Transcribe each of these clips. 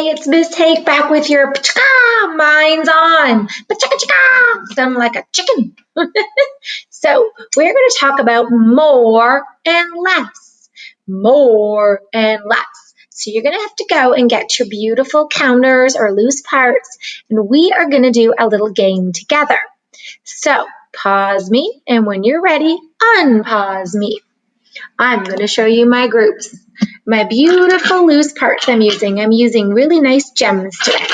Yay, it's Miss Take back with your pa-chaka, mine's on. Pa-chaka-chaka, sound like a chicken. So we're going to talk about more and less. More and less. So you're going to have to go and get your beautiful counters or loose parts, and we are going to do a little game together. So pause me, and when you're ready, unpause me. I'm going to show you my groups. My beautiful loose parts I'm using really nice gems today.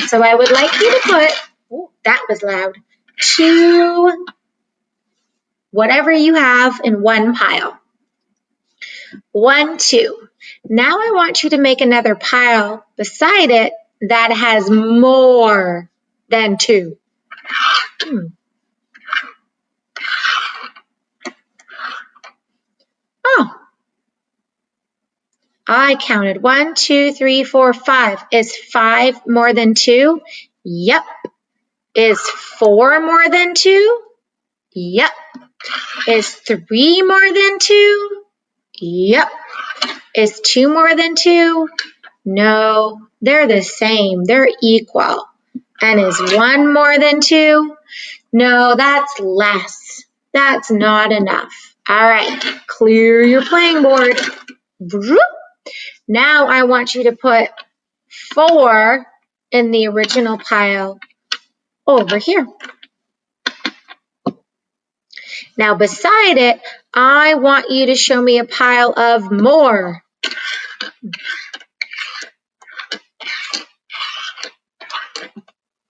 So I would like you to put, oh, that was loud, 2, whatever you have in one pile. 1, 2. Now I want you to make another pile beside it that has more than 2. Oh. I counted 1, 2, 3, 4, 5. Is 5 more than 2? Yep. Is 4 more than 2? Yep. Is 3 more than 2? Yep. Is 2 more than 2? No, they're the same. They're equal. And is 1 more than 2? No, that's less. That's not enough. All right, clear your playing board. Now I want you to put 4 in the original pile over here. Now beside it, I want you to show me a pile of more.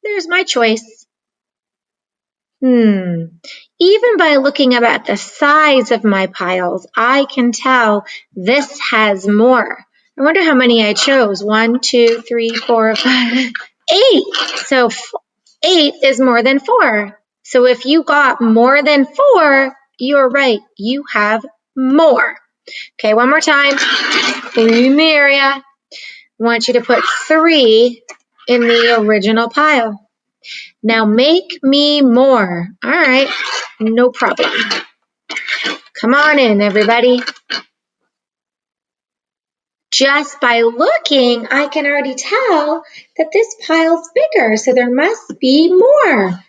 There's my choice. Even by looking up at the size of my piles, I can tell this has more. I wonder how many I chose. 1, 2, 3, 4, 5, 8. So 8 is more than 4. So if you got more than 4, you're right. You have more. Okay, one more time. Clean the area. I want you to put 3 in the original pile. Now make me more. All right, no problem. Come on in, everybody. Just by looking, I can already tell that this pile's bigger, so there must be more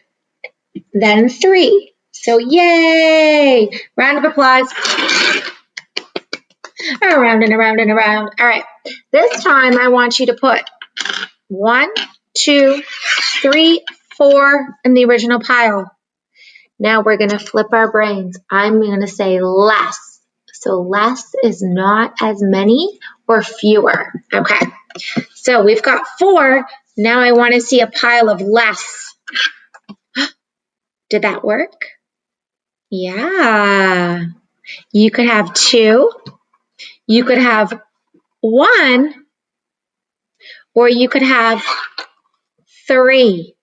than 3. So yay! Round of applause. Around and around and around. All right, this time I want you to put 1, 2, 3, 4 in the original pile. Now we're going to flip our brains. I'm going to say less. So less is not as many or fewer. Okay, so we've got 4. Now I want to see a pile of less. Did that work? Yeah. You could have 2. You could have 1. Or you could have 3.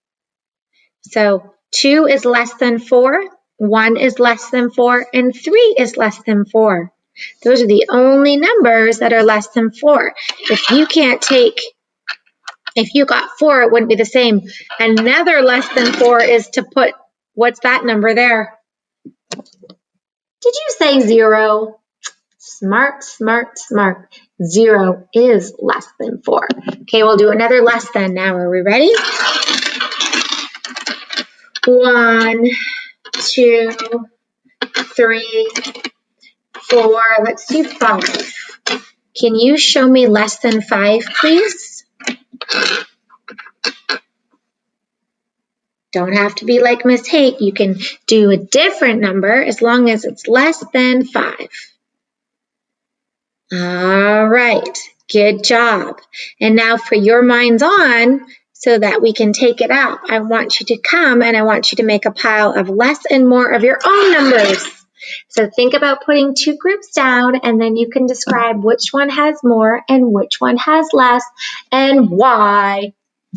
So 2 is less than 4, 1 is less than 4, and 3 is less than 4. Those are the only numbers that are less than 4. If you got 4, it wouldn't be the same. Another less than 4 is to put, what's that number there? Did you say 0? Smart, smart, smart. 0 is less than 4. Okay, we'll do another less than now. Are we ready? 1, 2, 3, 4. Let's do 5. Can you show me less than 5, please? Don't have to be like Miss Haight. You can do a different number as long as it's less than 5. All right, good job. And now for your minds on, so that we can take it up, I want you to come and I want you to make a pile of less and more of your own numbers. So think about putting 2 groups down, and then you can describe which one has more and which one has less and why.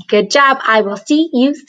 Good job. I will see you soon.